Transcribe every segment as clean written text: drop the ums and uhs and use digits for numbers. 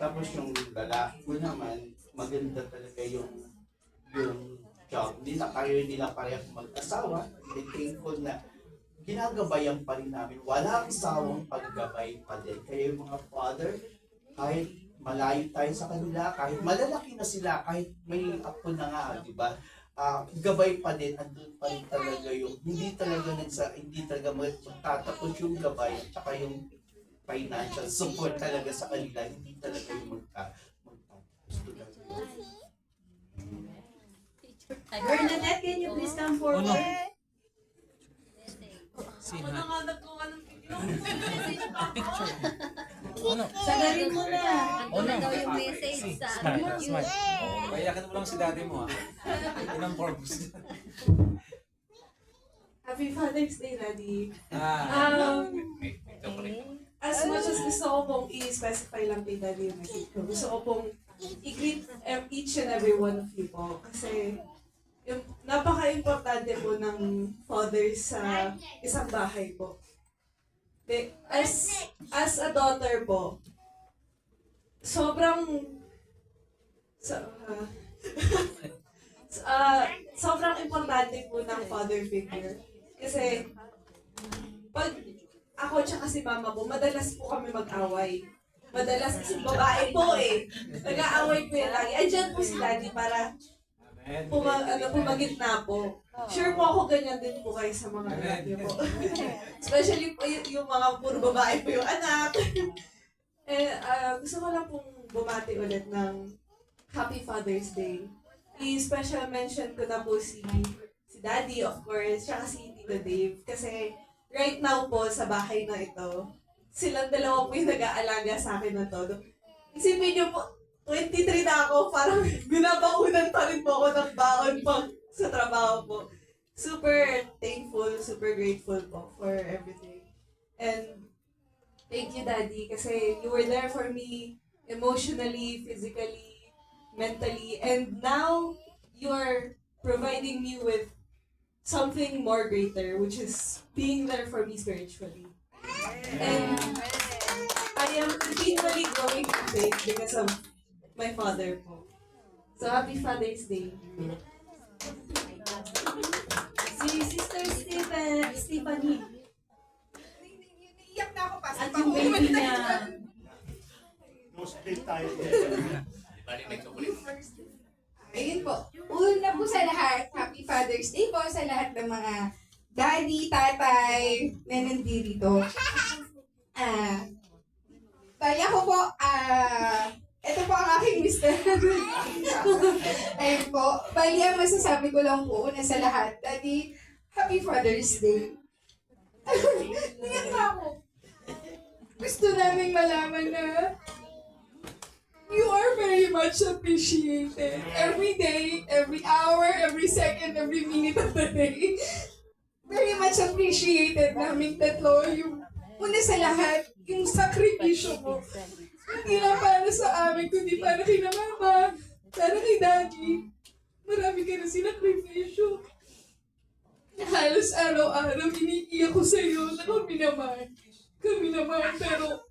Tapos yung lalaki ko naman, maganda talaga yung job. Hindi lang parehas mag-asawa. Hindi thankful na ginagabayan pa rin namin. Walang sawang paggabay pa din. Kaya yung mga father, kahit malayo tayo sa kanila, kahit malalaki na sila, kahit may apo na nga, di ba? Gabay pa din, andun pa rin talaga yung, hindi talaga magtatapos yung gabay, at saka yung financial support talaga sa kanila, hindi talaga yung magtatapos talaga. Bernadette, can you please come forward? Sino? Picture. Sagarin mo na. Ano? daw yung message sa Smile, smile. Payakan mo lang si daddy mo, ha? Yun ang purpose. Happy Father's Day, Daddy. As Okay. much as gusto ko pong i-specify lang kay Daddy yung message ko, gusto ko pong i-greet each and every one of you po. Kasi yung napaka-importante po ng father sa isang bahay po. As a daughter po, sobrang sobrang importante po ng father figure. Kasi pag ako tsaka si mama po, madalas po kami mag-away. Madalas kasi babae po eh. Nag-aaway po yan lagi. Andyan po si daddy para pumagitna po. Sure po ako ganyan din po kayo sa mga anak niyo po. Especially po yung mga puro babae po yung anak. Gusto ko lang pong bumati ulit ng Happy Father's Day. I-special mention ko na po si Daddy, of course, tsaka si Tito Dave. Kasi right now po, sa bahay na ito, silang dalawa po yung nag-aalaga sa akin na todo. Isipin niyo po, 23 na ako, parang binabaunan pa rin po ako ng baon pang sa trabaho po. Super thankful, super grateful po for everything. And thank you, Daddy, kasi you were there for me emotionally, physically, mentally, and now you are providing me with something more greater, which is being there for me spiritually. And I am continually growing in faith because of my father po. So, Happy Father's Day. Si Sister Stephanie. Iyak na ako pa. At yung baby niya. Ayun po. Una po sa lahat, Happy Father's Day po sa lahat ng mga daddy, tatay na nandito. Bali ako po, ito po ang aking mister. Ayun po. Bali ang masasabi ko lang po una sa lahat, Daddy, Happy Father's Day. Tingnan na ako. Gusto naming malaman na you are very much appreciated. Every day, every hour, every second, every minute of the day. Very much appreciated naming tatlo. Yung una sa lahat, yung sakripisyo mo. Hindi lang para sa amin, kundi para kay na mama, para kay daddy. Marami ka na sinakripisyo. Halos araw-araw, iniiyak ko sa'yo na kami naman. Kami naman, pero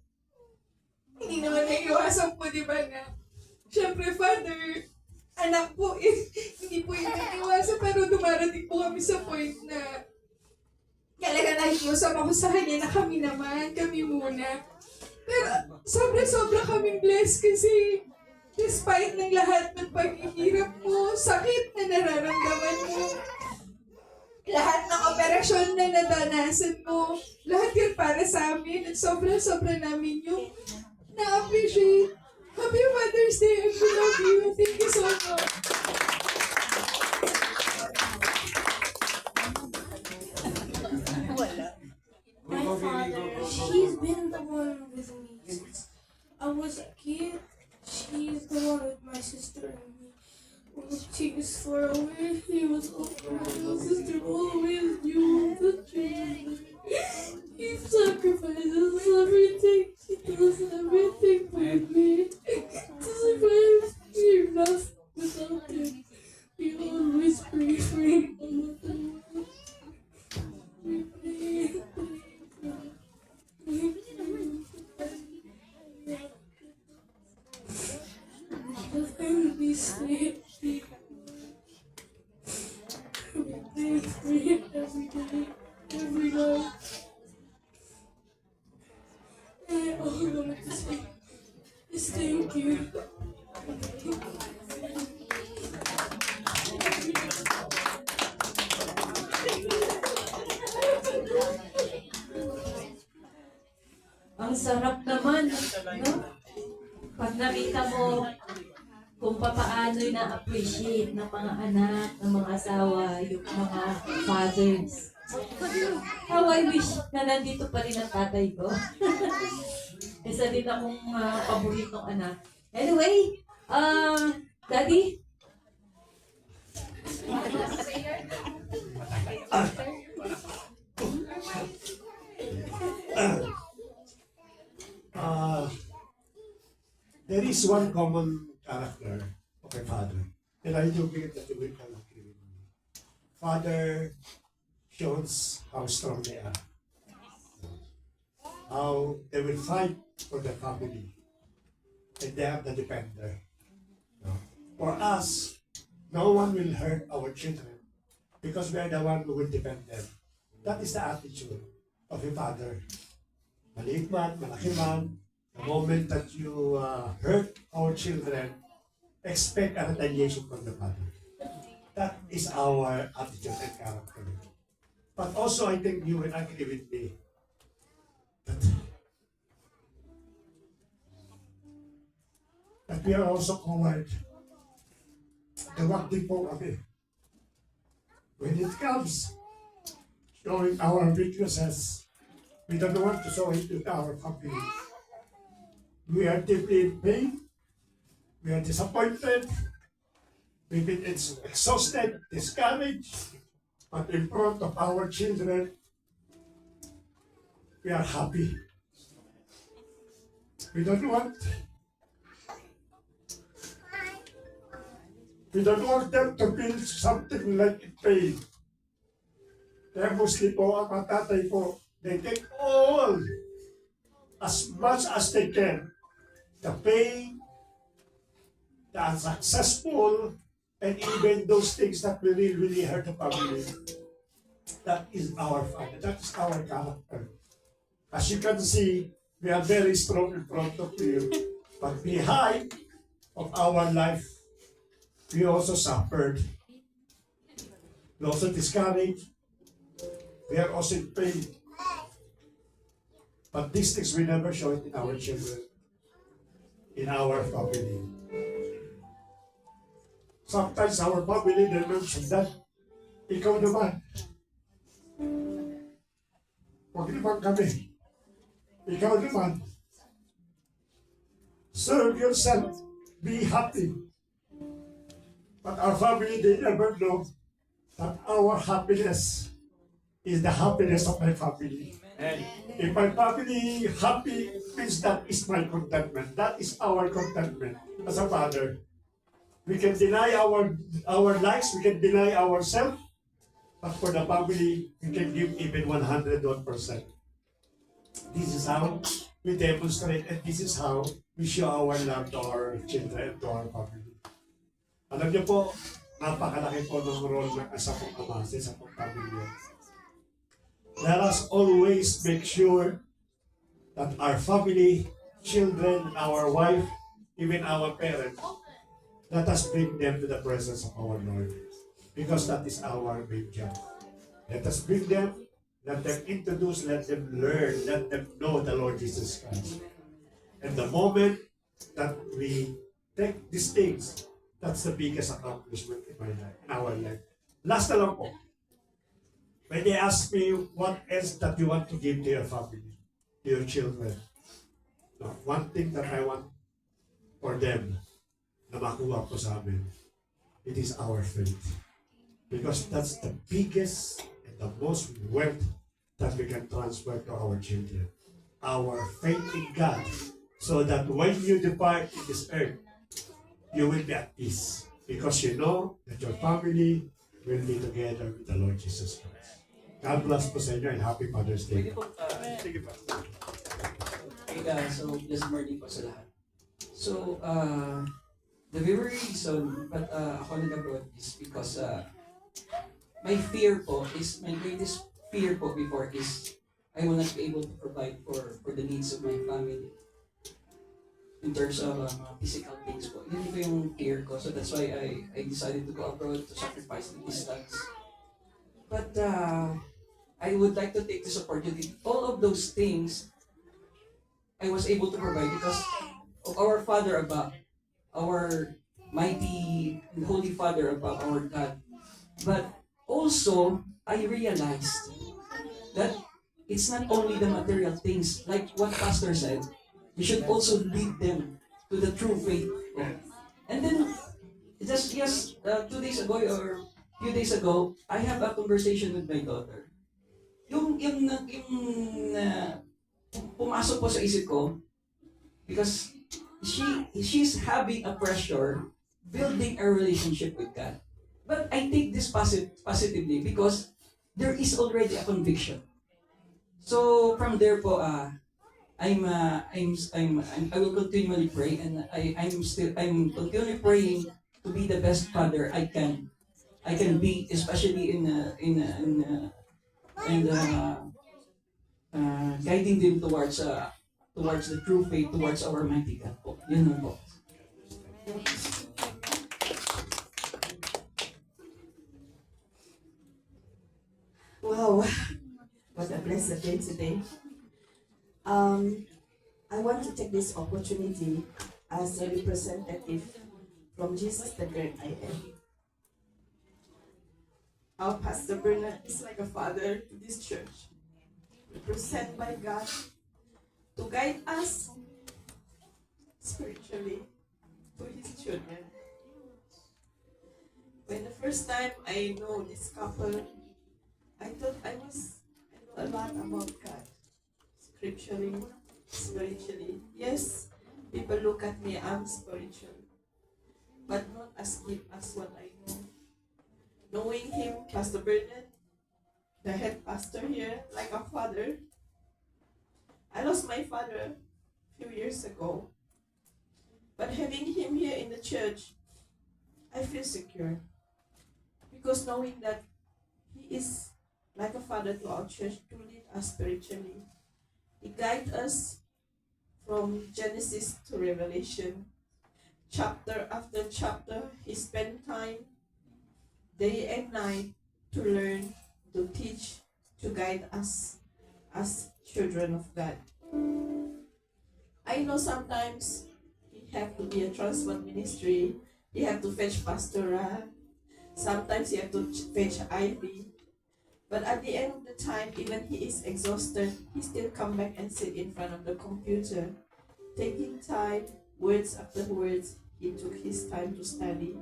hindi naman naiiwasan po, di ba na? Siyempre, father, anak po, hindi po yung naiiwasan, pero dumarating po kami sa point na talaga nakikiusap ako sa kanya na kami naman, kami muna. Pero sobra-sobra kaming blessed kasi despite ng lahat ng paghihirap mo, sakit na nararamdaman mo, lahat ng operasyon na nadanasan mo, lahat yun para sa amin at sobra-sobra namin yung na-appreciate. Happy Mother's Day and we love you. Thank you so much. My father, she's been the one with me since I was a kid. She's the one with my sister and me. When she was far away, he was over. My little sister always knew the truth. He sacrifices everything. She does everything for me. To survive here, not without stay for you every day, every night. And all I want to say is thank you. Ang sarap naman, no? Pag nakita mo kung paano na-appreciate ng mga anak, ng mga asawa, yung mga fathers. How I wish na nandito pa rin ang tatay ko. Isa din akong paboritong anak. Anyway, Daddy? There is one common character of a father, and I do believe that you will come agree with me. Father shows how strong they are, how they will fight for the family, and they are the defender. For us, no one will hurt our children because we are the one who will defend them. That is the attitude of a father. Maliit man, malaki man, the moment that you hurt our children, expect a retaliation from the father. That is our attitude and character. But also, I think you will agree with me that we are also coward. Tawag din po kami. When it comes showing our weaknesses, we don't want to show it to our family. We are deeply in pain. We are disappointed. We've been exhausted, discouraged. But in front of our children, we are happy. We don't want them to feel something like pain. Kaya mostly po, ang mga tatay po, they take all, as much as they can, the pain, the unsuccessful, and even those things that will really hurt the family. That is our father. That is our character. As you can see, we are very strong in front of you. But behind of our life, we also suffered. We also discouraged. We are also in pain. But these things we never show it in our children, in our family. Sometimes our family, they mention that, ikaw naman. Huwag naman kami. Ikaw naman. Serve yourself. Be happy. But our family, they never know that our happiness is the happiness of my family. If my family happy, means that is my contentment. That is our contentment as a father. We can deny our lives, we can deny ourselves, but for the family, we can give even 101%. This is how we demonstrate, and this is how we show our love to our children and to our family. Alam niyo po, napakalaki po ng role ng isa pong ama sa isa pong pamilya. Let us always make sure that our family, children, our wife, even our parents, let us bring them to the presence of our Lord. Because that is our main job. Let us bring them, let them introduce, let them learn, let them know the Lord Jesus Christ. And the moment that we take these things, that's the biggest accomplishment in my life, in our life. Last na lang po. When they ask me what else that you want to give to your family, to your children, no, one thing that I want for them na makuha po sa amin, it is our faith. Because that's the biggest and the most wealth that we can transfer to our children. Our faith in God, so that when you depart in this earth, you will be at peace. Because you know that your family will be together with the Lord Jesus Christ. God bless po sa inyo and happy Father's Day. Pwede po, Sige pa. so, blessed morning po sa lahat. So, The very reason but ako nag-abroad is because my greatest fear po before is I will not be able to provide for the needs of my family in terms of mga physical things po. Yun po yung fear ko. So that's why I decided to go abroad to sacrifice the distance. But I would like to take this opportunity. All of those things I was able to provide because of our Father above, our mighty and Holy Father above, our God. But also, I realized that it's not only the material things, like what Pastor said, you should also lead them to the true faith. And then, just 2 days ago or few days ago, I have a conversation with my daughter. Yung pumasok po sa isip ko, because she's having a pressure building a relationship with God. But I take this positively because there is already a conviction. So from there po, I will continually pray, and I'm continually praying to be the best father I can be, especially in guiding them towards the true faith, towards our mighty God po. Yun lang po. Wow, what a blessed day today. I want to take this opportunity as a representative from Jesus the Great I Am. Our Pastor Bernard is like a father to this church, represented by God to guide us spiritually to His children. When the first time I know this couple, I thought I know a lot about God, scripturally, spiritually. Yes, people look at me, I'm spiritual, but not as deep as what I know. Knowing him, Pastor Bernard, the head pastor here, like a father. I lost my father a few years ago, but having him here in the church, I feel secure, because knowing that he is like a father to our church to lead us spiritually. He guides us from Genesis to Revelation. Chapter after chapter, he spent time, day and night, to learn, to teach, to guide us as children of God. I know sometimes you have to be a transport ministry, you have to fetch pastoral, sometimes you have to fetch Ivy. But at the end of the time, even he is exhausted, he still come back and sit in front of the computer. Taking time, words after words, he took his time to study,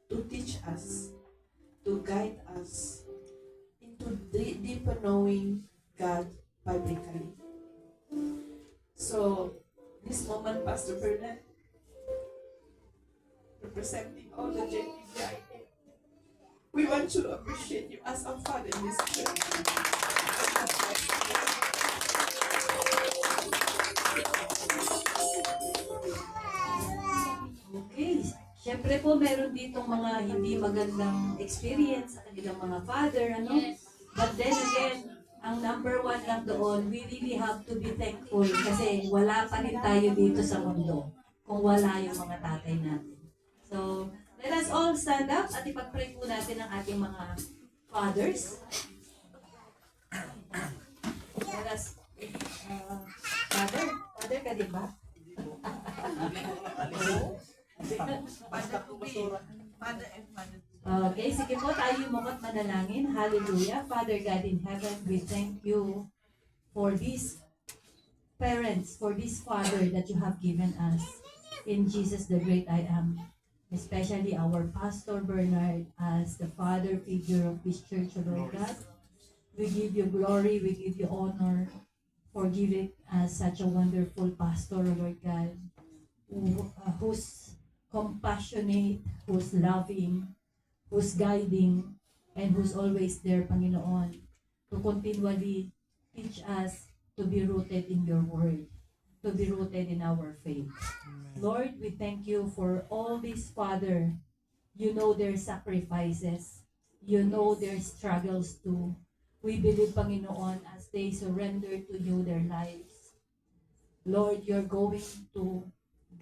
to teach us, to guide us into deeper knowing God biblically. So, this moment, Pastor Bernard, representing all the JPGI, we want to appreciate you as our father in this church. Okay. Siyempre po, meron ditong mga hindi magandang experience sa kanilang mga father, ano? But then again, ang number one lang doon, we really have to be thankful kasi wala pa rin tayo dito sa mundo kung wala yung mga tatay natin. So, let us all stand up at ipag-pray po natin ang ating mga fathers. Let us, father ka di ba? Okay, sige po, tayo mukot manalangin. Hallelujah. Father God in heaven, we thank you for these parents, for this father that you have given us. In Jesus the great I am. Especially our Pastor Bernard as the father figure of this church, Lord God. We give you glory, we give you honor for giving us such a wonderful pastor, Lord God, who's compassionate, who's loving, who's guiding, and who's always there, Panginoon, to continually teach us to be rooted in your word, to be rooted in our faith. Lord, we thank you for all these, Father. You know their sacrifices. You know their struggles too. We believe, Panginoon, as they surrender to you their lives. Lord, you're going to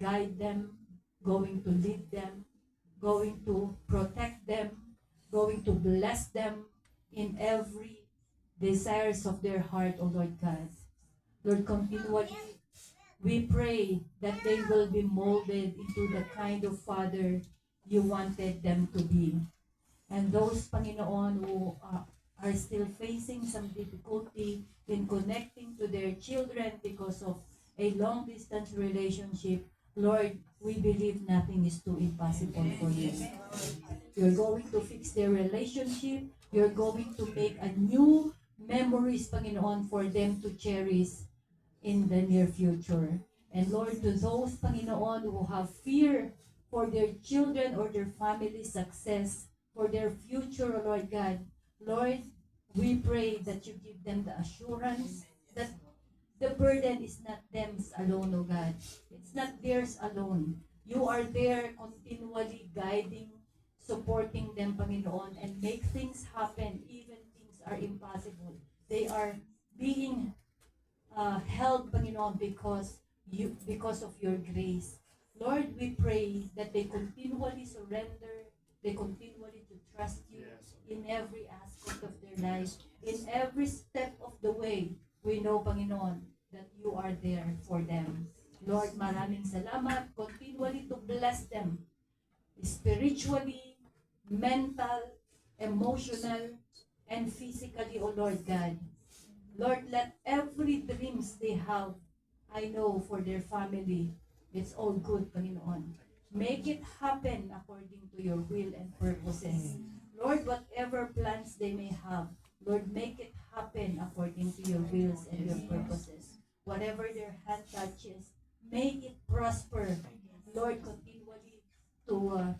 guide them, going to lead them, going to protect them, going to bless them in every desires of their heart, O Lord God. Lord, continually, we pray that they will be molded into the kind of father you wanted them to be. And those, Panginoon, who are still facing some difficulty in connecting to their children because of a long-distance relationship, Lord, we believe nothing is too impossible for you. You're going to fix their relationship. You're going to make a new memories, Panginoon, for them to cherish in the near future. And Lord, to those, Panginoon, who have fear for their children or their family success, for their future, O Lord God, Lord, we pray that you give them the assurance that the burden is not them's alone, O God. It's not theirs alone. You are there continually guiding, supporting them, Panginoon, and make things happen even things are impossible. They are being held, Panginoon, because of your grace. Lord, we pray that they continually surrender, they continually to trust you in every aspect of their life, in every step of the way. We know, Panginoon, that you are there for them. Lord, maraming salamat. Continually to bless them spiritually, mental, emotional, and physically, O Lord God. Lord, let every dreams they have, I know for their family, it's all good, Panginoon. Make it happen according to your will and purposes. Lord, whatever plans they may have, Lord, make it happen according to your wills and your purposes. Whatever their hand touches, make it prosper. Lord, continually to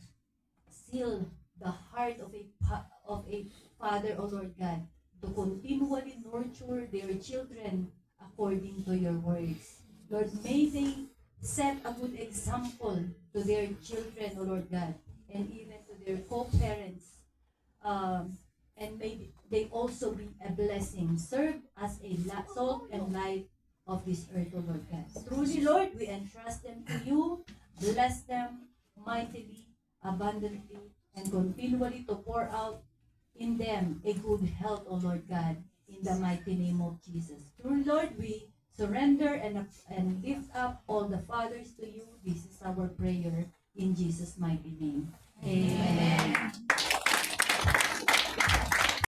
seal the heart of a father, O Lord God, to continually nurture their children according to your words. Lord, may they set a good example to their children, O Lord God, and even to their co-parents. And may they also be a blessing, serve as a salt and light of this earth, O Lord God. Truly, Lord, we entrust them to you. Bless them mightily, abundantly, and continually to pour out in them a good health, O Lord God, in the mighty name of Jesus. True Lord, we surrender and lift up all the fathers to you. This is our prayer in Jesus' mighty name.